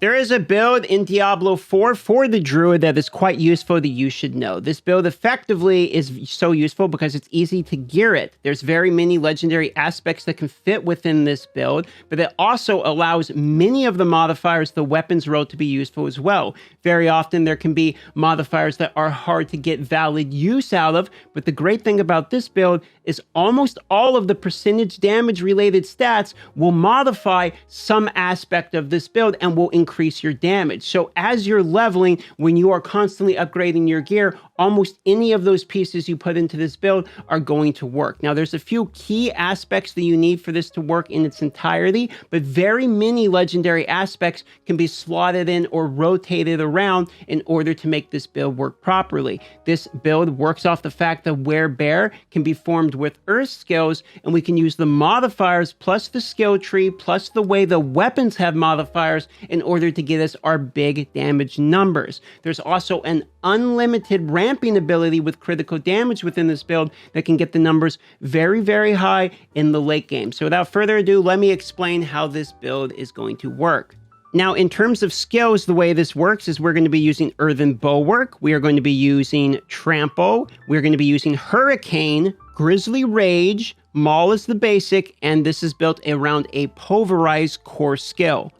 There is a build in Diablo 4 for the Druid that is quite useful that you should know. This build effectively is so useful because it's easy to gear it. There's very many legendary aspects that can fit within this build, but it also allows many of the modifiers, the weapons roll, to be useful as well. Very often there can be modifiers that are hard to get valid use out of, but the great thing about this build is almost all of the percentage damage related stats will modify some aspect of this build and will increase your damage. So as you're leveling, when you are constantly upgrading your gear, almost any of those pieces you put into this build are going to work. Now, there's a few key aspects that you need for this to work in its entirety, but very many legendary aspects can be slotted in or rotated around in order to make this build work properly. This build works off the fact that Werebear can be formed with earth skills, and we can use the modifiers plus the skill tree plus the way the weapons have modifiers in order to get us our big damage numbers. There's also an unlimited ramping ability with critical damage within this build that can get the numbers very, very high in the late game. So without further ado, let me explain how this build is going to work. Now, in terms of skills, the way this works is we're going to be using Earthen Bulwark, we are going to be using Trample, we're going to be using Hurricane, Grizzly Rage, Maul is the basic, and this is built around a pulverized core skill.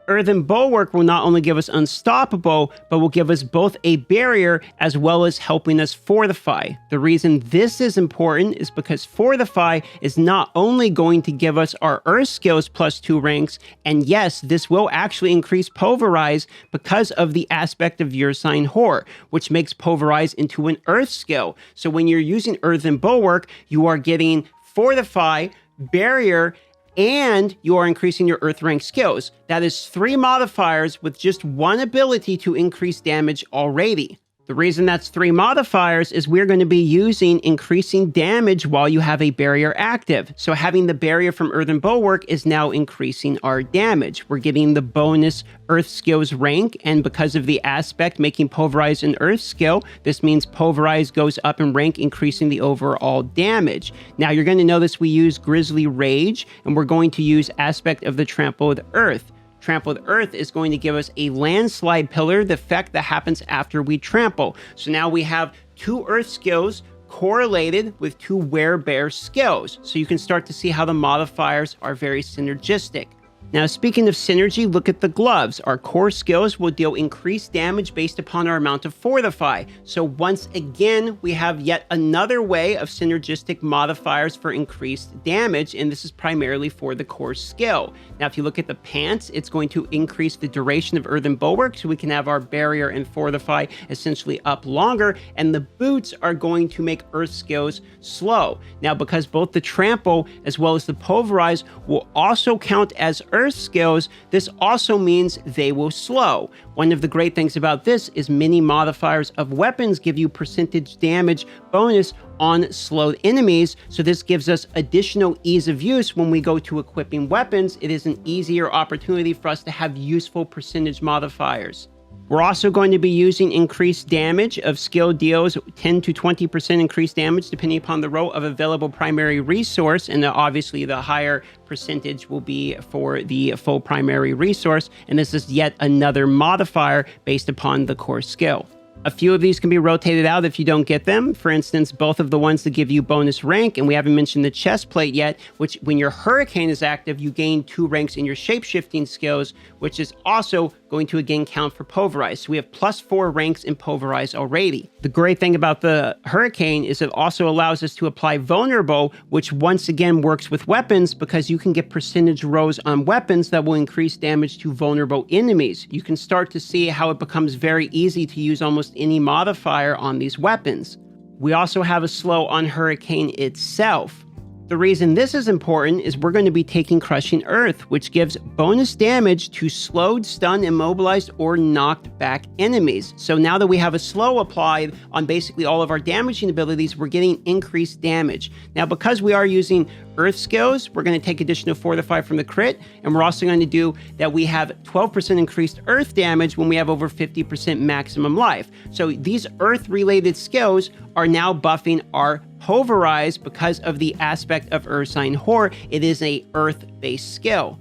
Earthen Bulwark will not only give us Unstoppable, but will give us both a barrier as well as helping us fortify. The reason this is important is because Fortify is not only going to give us our Earth skills plus 2 ranks, and yes, this will actually increase Pulverize because of the aspect of your sign Horror, which makes Pulverize into an Earth skill. So when you're using Earthen Bulwark, you are getting Fortify, Barrier, and you are increasing your Earth rank skills. That is 3 modifiers with just 1 ability to increase damage already. The reason that's 3 modifiers is we're going to be using increasing damage while you have a barrier active. So having the barrier from Earthen Bulwark is now increasing our damage. We're getting the bonus Earth skills rank, and because of the aspect making Pulverize an Earth skill, this means Pulverize goes up in rank, increasing the overall damage. Now you're going to notice we use Grizzly Rage, and we're going to use aspect of the Trampled Earth. Trampled Earth is going to give us a landslide pillar, the effect that happens after we trample. So now we have 2 Earth skills correlated with 2 Werebear skills. So you can start to see how the modifiers are very synergistic. Now, speaking of synergy, look at the gloves. Our core skills will deal increased damage based upon our amount of Fortify. So once again, we have yet another way of synergistic modifiers for increased damage, and this is primarily for the core skill. Now, if you look at the pants, it's going to increase the duration of Earthen Bulwark, so we can have our Barrier and Fortify essentially up longer, and the boots are going to make Earth skills slow. Now, because both the Trample as well as the Pulverize will also count as Earth skills, this also means they will slow. One of the great things about this is many modifiers of weapons give you percentage damage bonus on slowed enemies, so this gives us additional ease of use when we go to equipping weapons. It is an easier opportunity for us to have useful percentage modifiers. We're also going to be using increased damage of skill deals 10 to 20% increased damage depending upon the row of available primary resource, and obviously the higher percentage will be for the full primary resource, and this is yet another modifier based upon the core skill. A few of these can be rotated out if you don't get them. For instance, both of the ones that give you bonus rank, and we haven't mentioned the chest plate yet, which when your Hurricane is active, you gain 2 ranks in your shapeshifting skills, which is also going to again count for Pulverize. So we have plus 4 ranks in Pulverize already. The great thing about the Hurricane is it also allows us to apply Vulnerable, which once again works with weapons because you can get percentage rows on weapons that will increase damage to vulnerable enemies. You can start to see how it becomes very easy to use almost any modifier on these weapons. We also have a slow on Hurricane itself. The reason this is important is we're going to be taking Crushing Earth, which gives bonus damage to slowed, stunned, immobilized, or knocked back enemies. So now that we have a slow applied on basically all of our damaging abilities, we're getting increased damage. Now, because we are using Earth skills, we're going to take additional Fortify from the crit, and we're also going to do that we have 12% increased Earth damage when we have over 50% maximum life. So these Earth-related skills are now buffing our Pulverize because of the aspect of Earth Sign Horror. It is a Earth-based skill.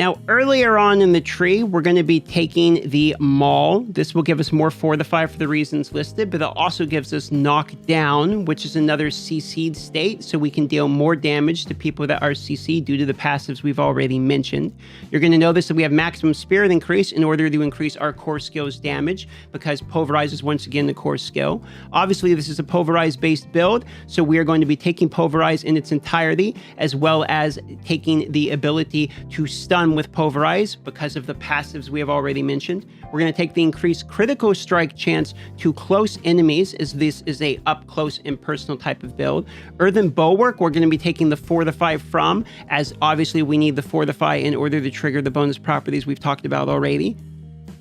Now, earlier on in the tree, we're going to be taking the Maul. This will give us more Fortify for the reasons listed, but it also gives us Knockdown, which is another CC'd state, so we can deal more damage to people that are CC due to the passives we've already mentioned. You're going to notice that we have maximum Spirit increase in order to increase our core skill's damage, because Pulverize is once again the core skill. Obviously, this is a Pulverize-based build, so we are going to be taking Pulverize in its entirety, as well as taking the ability to stun with Pulverize because of the passives we have already mentioned. We're going to take the increased critical strike chance to close enemies, as this is a up close and personal type of build. Earthen Bulwark, we're going to be taking the Fortify from, as obviously we need the Fortify in order to trigger the bonus properties we've talked about already.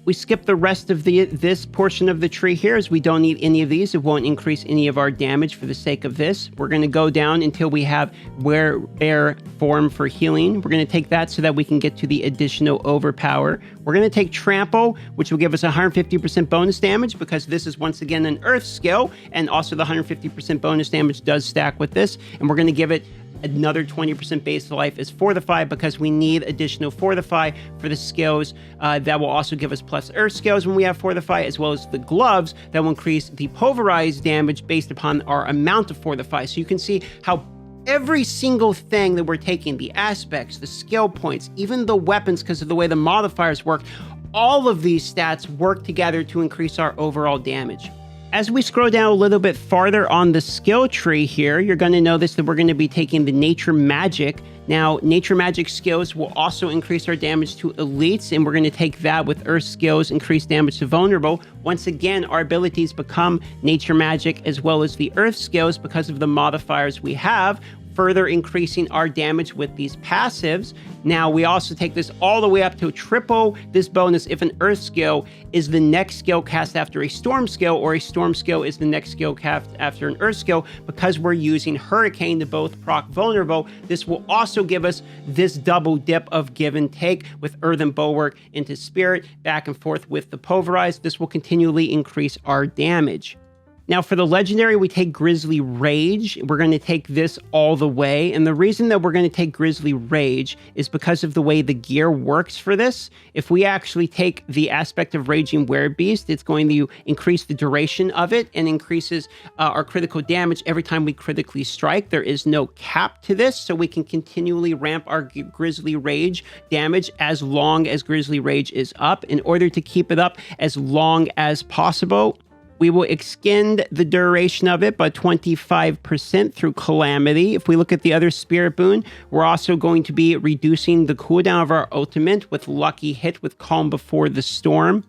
We skip the rest of this portion of the tree here, as we don't need any of these. It won't increase any of our damage for the sake of this. We're going to go down until we have Werebear form for healing. We're going to take that so that we can get to the additional Overpower. We're going to take Trample, which will give us 150% bonus damage, because this is once again an Earth skill, and also the 150% bonus damage does stack with this. And we're going to give it another 20% base life as Fortify, because we need additional Fortify for the skills that will also give us plus Earth skills when we have Fortify, as well as the gloves that will increase the Pulverized damage based upon our amount of Fortify. So you can see how every single thing that we're taking, the aspects, the skill points, even the weapons, because of the way the modifiers work, all of these stats work together to increase our overall damage. As we scroll down a little bit farther on the skill tree here, you're going to notice that we're going to be taking the Nature Magic. Now, Nature Magic skills will also increase our damage to elites, and we're going to take that with Earth skills, increase damage to vulnerable. Once again, our abilities become Nature Magic as well as the Earth skills because of the modifiers we have, further increasing our damage with these passives. Now, we also take this all the way up to triple this bonus if an Earth skill is the next skill cast after a Storm skill, or a Storm skill is the next skill cast after an Earth skill, because we're using Hurricane to both proc vulnerable. This will also give us this double dip of give and take with Earthen Bulwark into Spirit, back and forth with the Pulverize. This will continually increase our damage. Now, for the legendary, we take Grizzly Rage. We're going to take this all the way. And the reason that we're going to take Grizzly Rage is because of the way the gear works for this. If we actually take the aspect of Raging Werebeast, it's going to increase the duration of it and increases our critical damage every time we critically strike. There is no cap to this, so we can continually ramp our Grizzly Rage damage as long as Grizzly Rage is up. In order to keep it up as long as possible, we will extend the duration of it by 25% through Calamity. If we look at the other Spirit Boon, we're also going to be reducing the cooldown of our ultimate with Lucky Hit with Calm Before the Storm.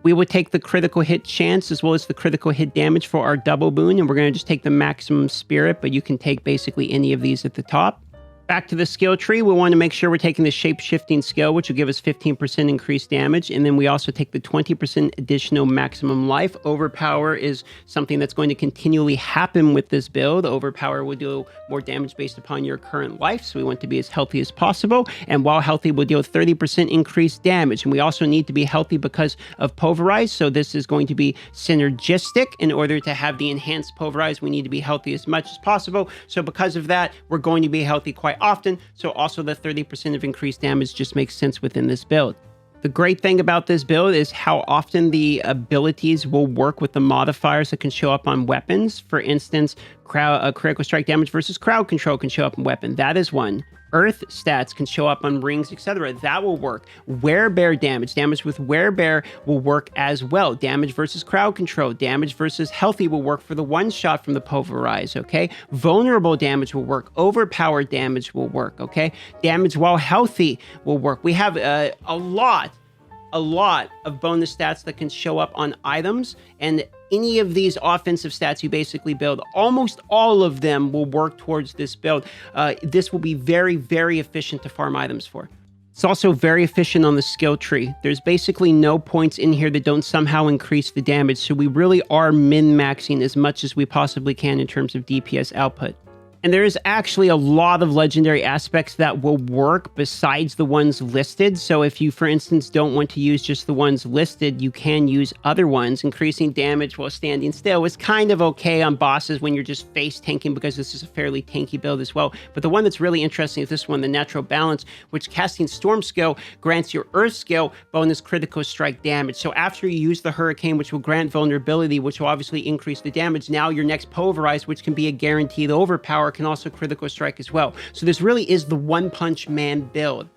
We will take the critical hit chance as well as the critical hit damage for our double boon, and we're going to just take the maximum spirit, but you can take basically any of these at the top. Back to the skill tree, we want to make sure we're taking the shape-shifting skill, which will give us 15% increased damage, and then we also take the 20% additional maximum life. Overpower is something that's going to continually happen with this build. Overpower will do more damage based upon your current life, so we want to be as healthy as possible, and while healthy, we'll deal 30% increased damage, and we also need to be healthy because of Pulverize, so this is going to be synergistic. In order to have the enhanced Pulverize, we need to be healthy as much as possible, so because of that, we're going to be healthy quite often, so also the 30% of increased damage just makes sense within this build. The great thing about this build is how often the abilities will work with the modifiers that can show up on weapons. For instance, critical strike damage versus crowd control can show up on weapon. That is one. Earth stats can show up on rings, etc. That will work. Werebear damage with Werebear will work as well. Damage versus crowd control, damage versus healthy will work for the one shot from the Pulverize, okay? Vulnerable damage will work. Overpowered damage will work, okay? Damage while healthy will work. We have a lot of bonus stats that can show up on items, and any of these offensive stats you basically build, almost all of them will work towards this build. This will be very, very efficient to farm items for. It's also very efficient on the skill tree. There's basically no points in here that don't somehow increase the damage, so we really are min-maxing as much as we possibly can in terms of DPS output. And there is actually a lot of legendary aspects that will work besides the ones listed. So if you, for instance, don't want to use just the ones listed, you can use other ones. Increasing damage while standing still is kind of okay on bosses when you're just face tanking, because this is a fairly tanky build as well. But the one that's really interesting is this one, the Natural Balance, which casting Storm skill grants your Earth skill bonus critical strike damage. So after you use the Hurricane, which will grant vulnerability, which will obviously increase the damage, now your next Pulverize, which can be a guaranteed overpower, can also critical strike as well. So this really is the One Punch Man build.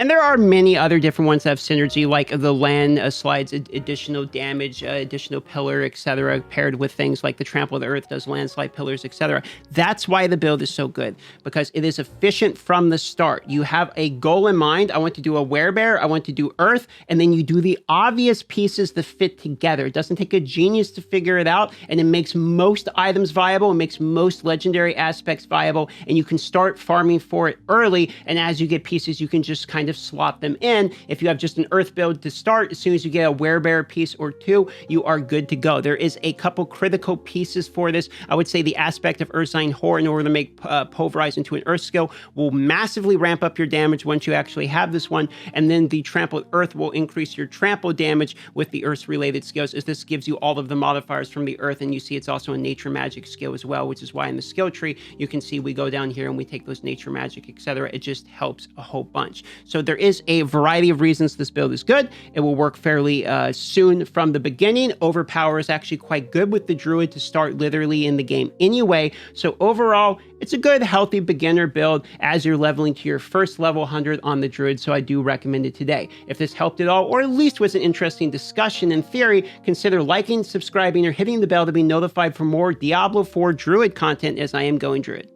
And there are many other different ones that have synergy, like the land slides additional damage, additional pillar, etc., paired with things like the Trample of the Earth does landslide pillars, etc. That's why the build is so good, because it is efficient from the start. You have a goal in mind. I want to do a Werebear, I want to do Earth, and then you do the obvious pieces that fit together. It doesn't take a genius to figure it out, and it makes most items viable, it makes most legendary aspects viable, and you can start farming for it early, and as you get pieces, you can just kind of slot them in. If you have just an Earth build to start, as soon as you get a Werebear piece or two, you are good to go. There is a couple critical pieces for this. I would say the aspect of Earthsign Whore, in order to make Pulverize into an Earth skill, will massively ramp up your damage once you actually have this one, and then the Trampled Earth will increase your trample damage with the Earth-related skills, as this gives you all of the modifiers from the Earth, and you see it's also a Nature Magic skill as well, which is why in the skill tree, you can see we go down here and we take those Nature Magic, etc. It just helps a whole bunch. So there is a variety of reasons this build is good. It will work fairly soon from the beginning. Overpower is actually quite good with the Druid to start literally in the game anyway. So overall, it's a good, healthy beginner build as you're leveling to your first level 100 on the Druid, so I do recommend it today. If this helped at all, or at least was an interesting discussion in theory, consider liking, subscribing, or hitting the bell to be notified for more Diablo 4 Druid content, as I am going Druid.